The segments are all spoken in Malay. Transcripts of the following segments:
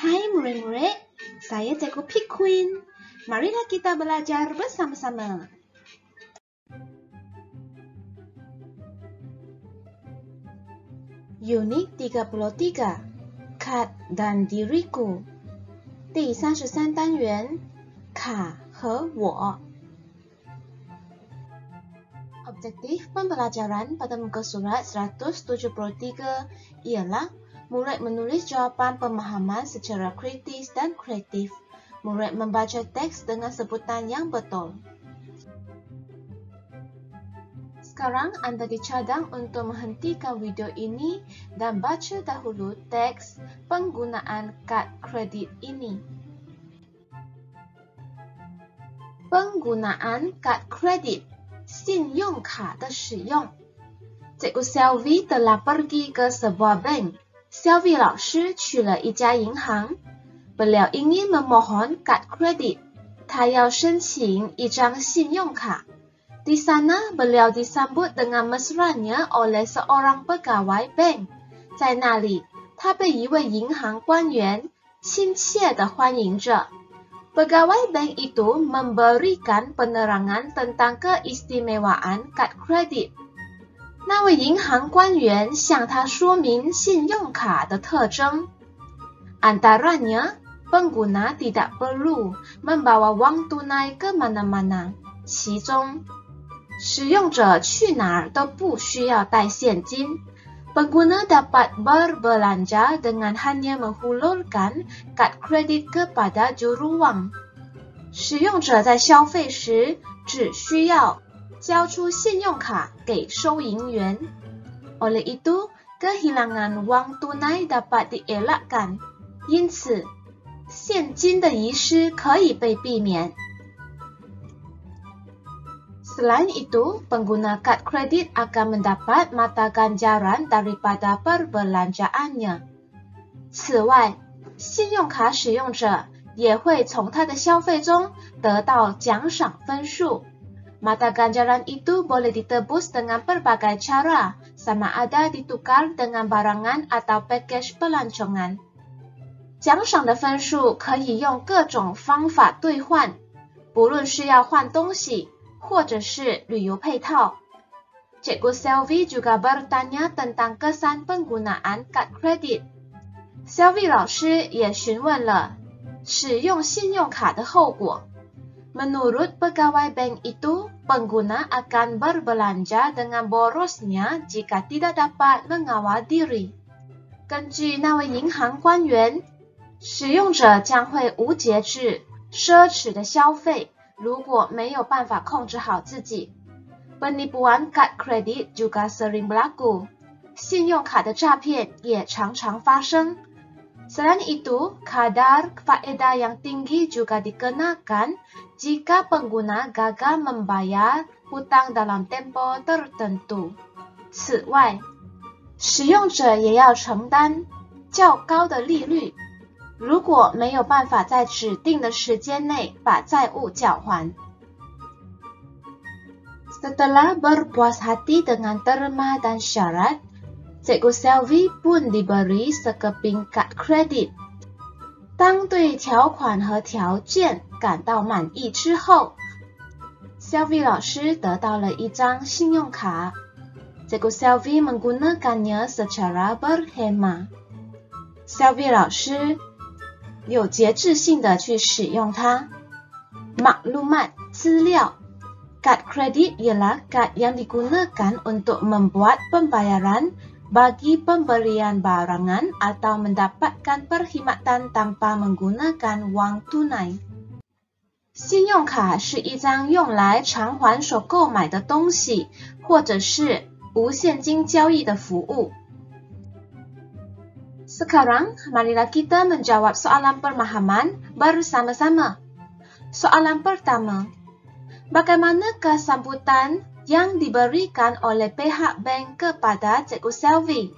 Hai murid-murid, saya Cikgu Pik Queen. Marilah kita belajar bersama-sama. Unit 33, Kat dan Diriku. 第33单元，卡和我。Objektif pembelajaran pada muka surat 173 ialah murid menulis jawapan pemahaman secara kritis dan kreatif. Murid membaca teks dengan sebutan yang betul. Sekarang anda dicadang untuk menghentikan video ini dan baca dahulu teks penggunaan kad kredit ini. Penggunaan kad kredit, 信用卡的使用。Cikgu Selvi telah pergi ke sebuah bank. Selvi 老师去了一家银行。Beliau ingin memohon kad kredit. 他要申请一张信用卡。Di sana, beliau disambut dengan mesranya oleh seorang pegawai bank. 在那里，他被一位银行官员亲切地欢迎着。Pegawai bank itu memberikan penerangan tentang keistimewaan kad kredit. 那位银行官员向他说明信用卡的特征。Antaranya, pengguna tidak perlu membawa wang tunai ke mana-mana. 其中，使用者去哪儿都不需要带现金。Pengguna dapat berbelanja dengan hanya menghulurkan kad kredit kepada juru wang. 使用者在消费时只需要交出信用卡给收银员。Oleh itu, kehilangan wang tunai dapat dielakkan. 因此，现金的遗失可以被避免。Selain itu, pengguna kad kredit akan mendapat mata ganjaran daripada perbelanjaannya. 此外，信用卡使用者也会从他的消费中得到奖赏分数。Mata ganjaran itu boleh ditebus dengan berbagai cara, sama ada ditukar dengan barangan atau package pelancongan. 奖赏的分数可以用各种方法兑换，不论是要换东西或者是旅游配套。Cikgu Selvi juga bertanya tentang kesan penggunaan kad kredit. Selvi 老师也询问了使用信用卡的后果。Menurut pegawai bank itu, pengguna akan berbelanja dengan borosnya jika tidak dapat mengawal diri. 根据那位银行官员，使用者将会无节制、奢侈的消费。如果没有办法控制好自己。Penipuan kad kredit juga sering berlaku. 信用卡的诈骗也常常发生。Selain itu, kadar faedah yang tinggi juga dikenakan jika pengguna gagal membayar hutang dalam tempo tertentu. 此外，使用者也要承担较高的利率。如果没有办法在指定的时间内把债务缴还。Setelah berpuas hati dengan terma dan syarat, Cikgu Selvi pun diberi sekeping kad kredit. 当对条款和条件感到满意之后， Selvi 老师得到了一张信用卡。Cikgu Selvi menggunakannya secara berhemat. Selvi 老师有节制性的去使用它。Maklumat 资料 Kad kredit ialah kad yang digunakan untuk membuat pembayaran bagi pemberian barangan atau mendapatkan perkhidmatan tanpa menggunakan wang tunai. 信用卡是一张用来偿还所购买的东西或者是无现金交易的服务。Sekarang, marilah kita menjawab soalan pemahaman bersama-sama. Soalan pertama, bagaimanakah sambutan yang diberikan oleh pihak bank kepada Cikgu Selvi?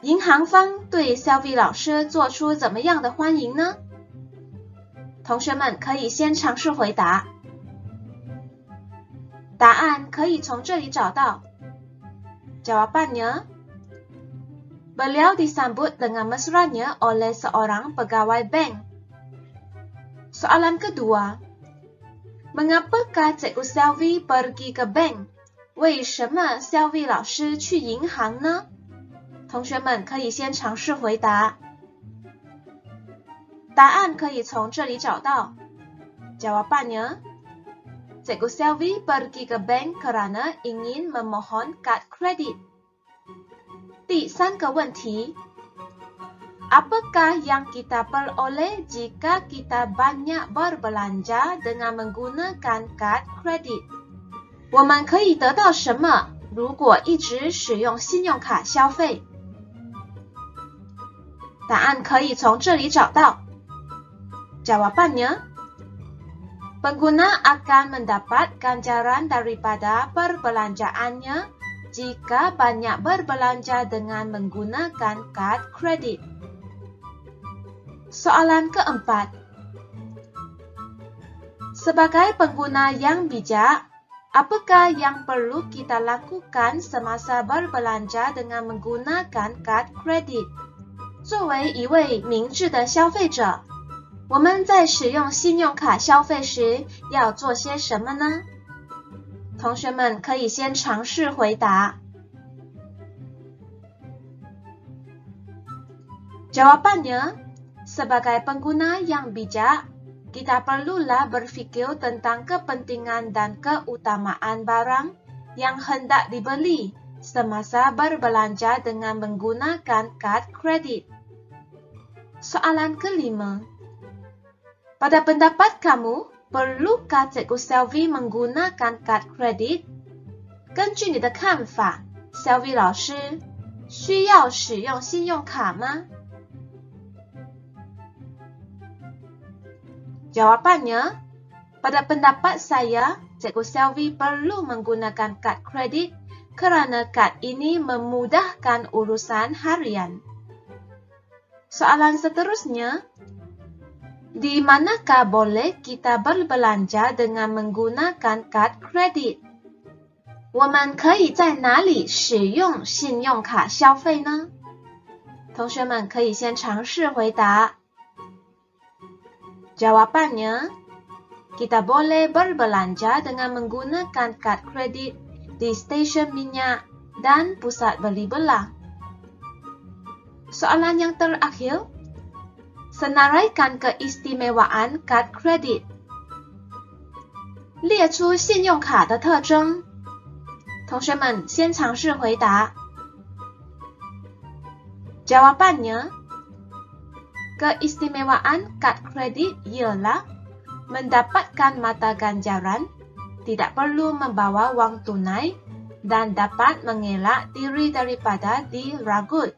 银行方对 Selvi 老师做出怎么样的欢迎呢？同学们可以先尝试回答。答案可以从这里找到。Jawapannya, beliau disambut dengan mesranya oleh seorang pegawai bank. Soalan kedua, mengapakah Cikgu Selvi pergi ke bank？为什么 Selvi 老师去银行呢？同学们可以先尝试回答。答案可以从这里找到。Jawapannya, Cikgu Selvi pergi ke bank karena ingin memohon kad kredit. 第三个问题， apakah yang kita peroleh jika kita banyak berbelanja dengan menggunakan kad kredit？ 我们可以得到什么如果一直使用信用卡消费？答案可以从这里找到。Jawapannya, pengguna akan mendapat ganjaran daripada perbelanjaannya jika banyak berbelanja dengan menggunakan kad kredit. Soalan keempat, sebagai pengguna yang bijak, apakah yang perlu kita lakukan semasa berbelanja dengan menggunakan kad kredit？ 作为一位明智的消费者，我们在使用信用卡消费时要做些什么呢？同学们可以先尝试回答。Jawabannya, sebagai pengguna yang bijak, kita perlulah berfikir tentang kepentingan dan keutamaan barang yang hendak dibeli semasa berbelanja dengan menggunakan kad kredit. Soalan kelima, pada pendapat kamu, perlukah Cikgu Selvi menggunakan kad kredit？ 根据你的看法， Selvi 老师需要使用信用卡吗？ Jawabannya, pada pendapat saya, Cikgu Selvi perlu menggunakan kad kredit kerana kad ini memudahkan urusan harian. Soalan seterusnya, di manakah boleh kita berbelanja dengan menggunakan kad kredit？ 我们可以在哪里使用信用卡消费呢？同学们可以先尝试回答。Jawabannya, kita boleh berbelanja dengan menggunakan kad kredit di stesen minyak dan pusat beli belah. Soalan yang terakhir, senaraikan keistimewaan kad kredit. 列出信用卡的特征。同学们先尝试回答。Jawabannya, keistimewaan kad kredit ialah mendapatkan mata ganjaran, tidak perlu membawa wang tunai, dan dapat mengelak diri daripada diragut.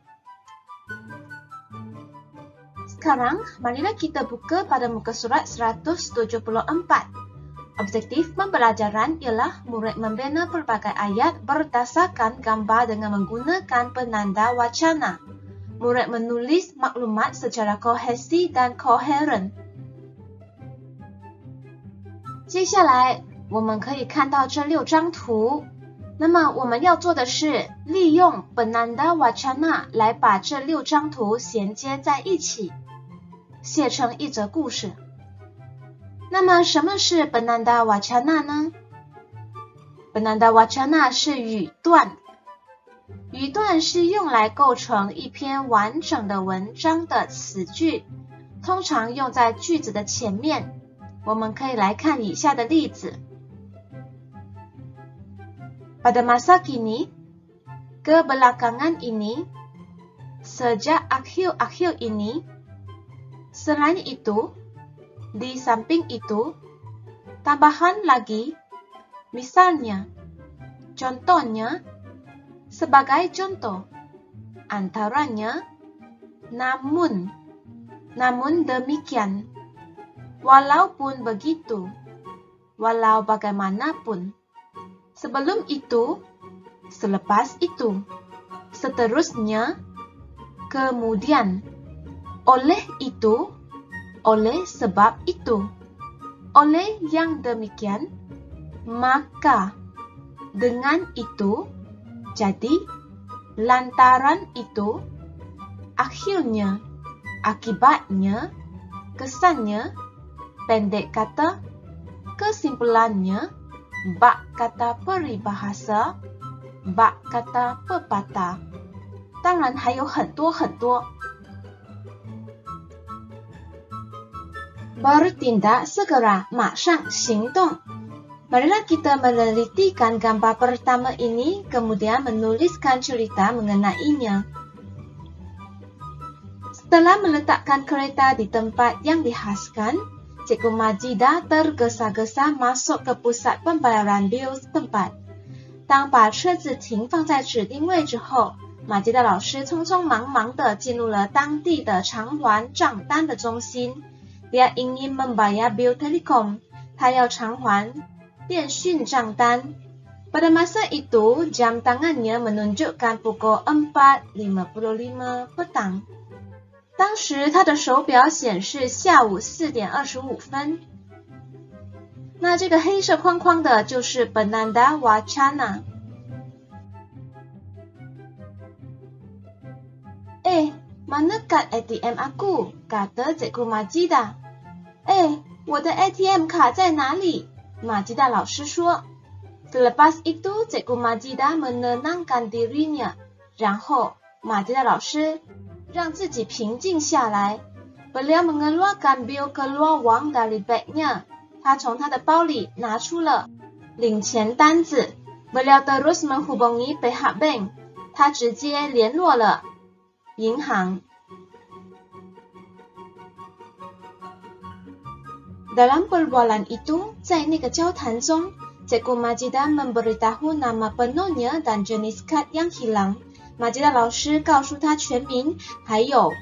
Sekarang, marilah kita buka pada muka surat 174. Objektif pembelajaran ialah murid membina pelbagai ayat berdasarkan gambar dengan menggunakan penanda wacana. Murid menulis maklumat secara kohesi dan koheren. 接下来，我们可以看到这6张图。那么我们要做的是利用 penanda wacana 来把这6张图衔接在一起，写成一则故事。那么什么是 penanda wacana 呢？ penanda wacana 是语段，语段是用来构成一篇完整的文章的词句，通常用在句子的前面。我们可以来看以下的例子。Pada masa kini, kebelakangan ini, sejak akhir-akhir ini, selain itu, di samping itu, tambahan lagi, misalnya, contohnya, sebagai contoh, antaranya, namun demikian, walaupun begitu, walau bagaimanapun. Sebelum itu, selepas itu, seterusnya, kemudian, oleh itu, oleh sebab itu, oleh yang demikian, maka, dengan itu, jadi, lantaran itu, akhirnya, akibatnya, kesannya, pendek kata, kesimpulannya, bak kata peribahasa, bak kata pepatah. 当然还有很多很多。Bertindak segera, 马上行动。Marilah kita menelitikan gambar pertama ini, kemudian menuliskan cerita mengenainya. Setelah meletakkan kereta di tempat yang dihaskan, Cikgu Majidah tergesa-gesa masuk ke pusat pembayaran bil setempat. 当把车子停放在指定位置后，马吉达老师匆匆忙忙地进入了当地的偿还账单的中心。Dia ingin membayar bil telekom. 他要偿还电讯账单。Pada masa itu, jam tangannya menunjukkan pukul 4:55 petang. 当时他的手表显示下午4点25分。那这个黑色框框的就是 Penanda Wacana。mana kad ATM aku? Kata Cikgu Majidah. 我的 ATM 卡在哪里？ Majidah 老师说。Selepas itu, Cikgu Majidah menenangkan dirinya. 然后 Majidah 老师让自己平静下来。Beliau mengeluarkan bil keluar wang dari bagnya. 他从他的包里拿出了领钱单子。Beliau terus menghubungi pihak bank. 他直接联络了银行。Dalam perbualan itu, 在那个交谈中 Cikgu Majidah memberitahu nama penuhnya dan jenis kad yang hilang. Majidah 老师告诉他全名，还有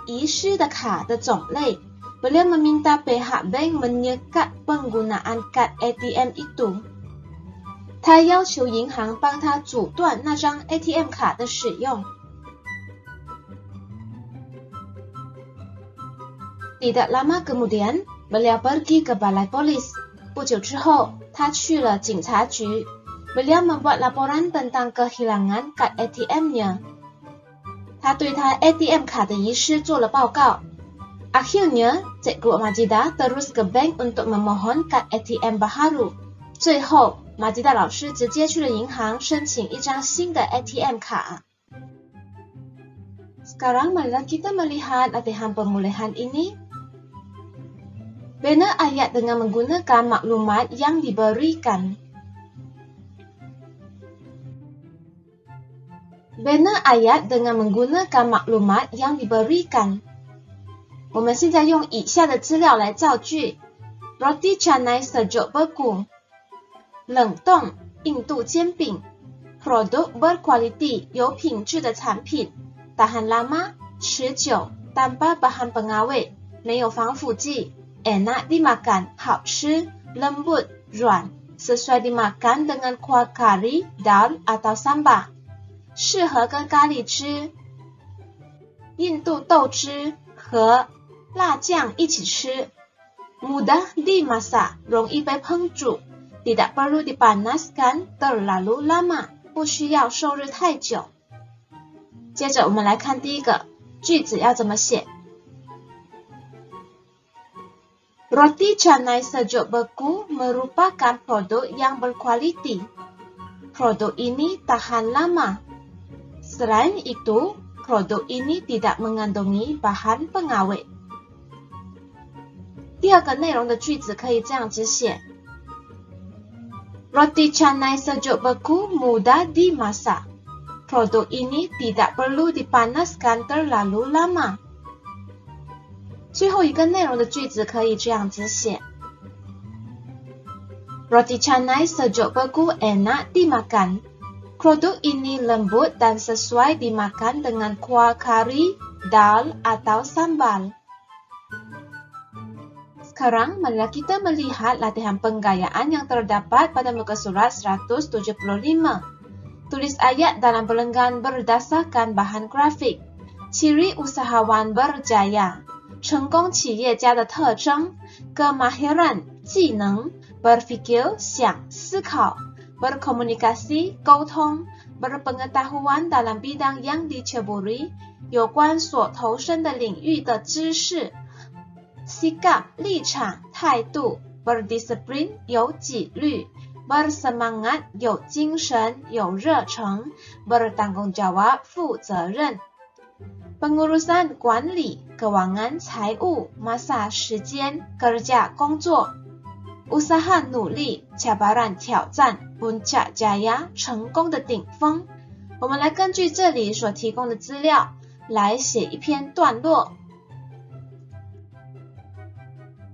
遗失的卡的种类。Beliau meminta pihak bank menyekat penggunaan kad ATM itu. 他要求银行帮他阻断那张 ATM 卡的使用。Tidak lama kemudian, beliau pergi ke balai polis. 不久之后，他去了警察局。Beliau membuat laporan tentang kehilangan kad ATM-nya. 他对他 ATM 卡的遗失做了报告。Akhirnya, Cikgu Majidah terus ke bank untuk memohon kad ATM baharu. 最后，Majidah 老师直接去了银行申请一张新的 ATM 卡。Sekarang marilah kita melihat latihan pemulihan ini. Bina ayat dengan menggunakan maklumat yang diberikan. Bina ayat dengan menggunakan maklumat yang diberikan. 我们现在用以下的资料来造句。Roti canai sejuk beku. 冷冻印度煎饼。Produk berkualiti 有品质的产品。Tahan lama 持久 tanpa bahan pengawet 没有防腐剂。Enak dimakan 好吃 lembut 软 sesuai dimakan dengan kuah kari, dal atau sambal 适合跟咖喱吃。印度豆汁和辣酱一起吃。Mudah dimasak 容易被烹煮。Tidak perlu dipanaskan terlalu lama 不需要受热太久。接着我们来看第一个句子要怎么写。Roti canai sejuk beku merupakan produk yang berkualiti. Produk ini tahan lama. Selain itu, produk ini tidak mengandungi bahan pengawet. 第二个内容的句子可以这样子写。Roti canai sejuk beku mudah dimasak. Produk ini tidak perlu dipanaskan terlalu lama. 最后一个内容的句子可以这样子写。Roti canai sejuk beku enak dimakan. Produk ini lembut dan sesuai dimakan dengan kuah kari, dal atau sambal. Sekarang marilah kita melihat latihan penggayaan yang terdapat pada muka surat 175. Tulis ayat dalam perenggan berdasarkan bahan grafik. Ciri usahawan berjaya. 成功企业家的特征 kemahiran 技能 berpikir 想思考 berkomunikasi, 沟通 berpengetahuan dalam bidang yang diceburi, 有关所投身的领域的知识 sikap 立场态度 berdisiplin 有纪律 bersemangat 有精神有热诚 bertanggung jawab 负责任 pengurusan 管理 keuangan 财务 masa 时间 kerja 工作 usaha 努力 cabaran 挑战 puncak jaya 成功的顶峰。我们来根据这里所提供的资料来写一篇段落。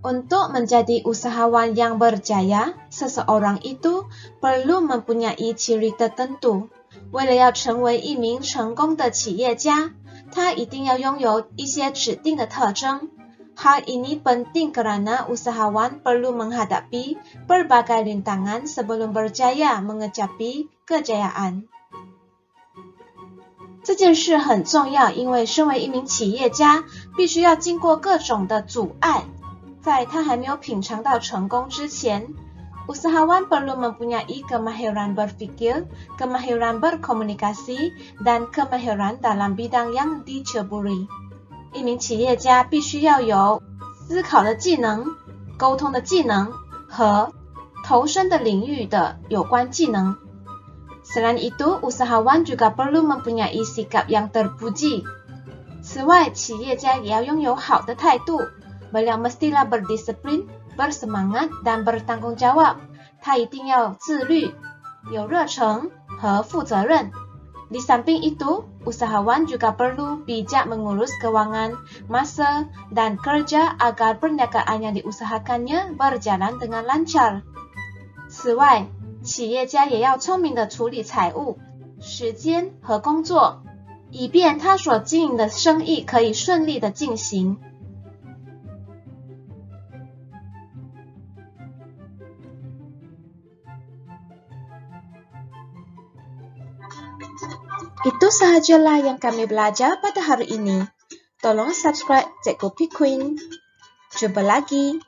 Untuk menjadi usahawan yang berjaya, seseorang itu perlu mempunyai ciri tertentu. 为了要成为一名成功的企业家，他一定要拥有一些指定的特征。Hal ini penting karena usahawan perlu menghadapi berbagai rintangan sebelum berjaya mencapai kejayaan。这件事很重要，因为身为一名企业家，必须要经过各种的阻碍，在他还没有品尝到成功之前。Usahawan perlu mempunyai kemahiran berpikir, kemahiran berkomunikasi, dan kemahiran dalam bidang yang diceburi。一名企业家必须要有思考的技能、沟通的技能和投身的领域的有关技能。Selain itu, usahawan juga perlu mempunyai sikap yang terpuji。此外，企业家也要拥有好的态度。Beliau mestilah berdisiplin, bersemangat, dan bertanggung jawab。他一定要自律、有热忱和负责任。Di samping itu, usahawan juga perlu bijak mengurus keuangan, masa, dan kerja agar perniagaan yang diusahakannya berjalan dengan lancar。此外，企业家也要聪明地处理财务、时间和工作，以便他所经营的生意可以顺利地进行。Itu sahajalah yang kami belajar pada hari ini. Tolong subscribe Cikgu P Queen. Jumpa lagi.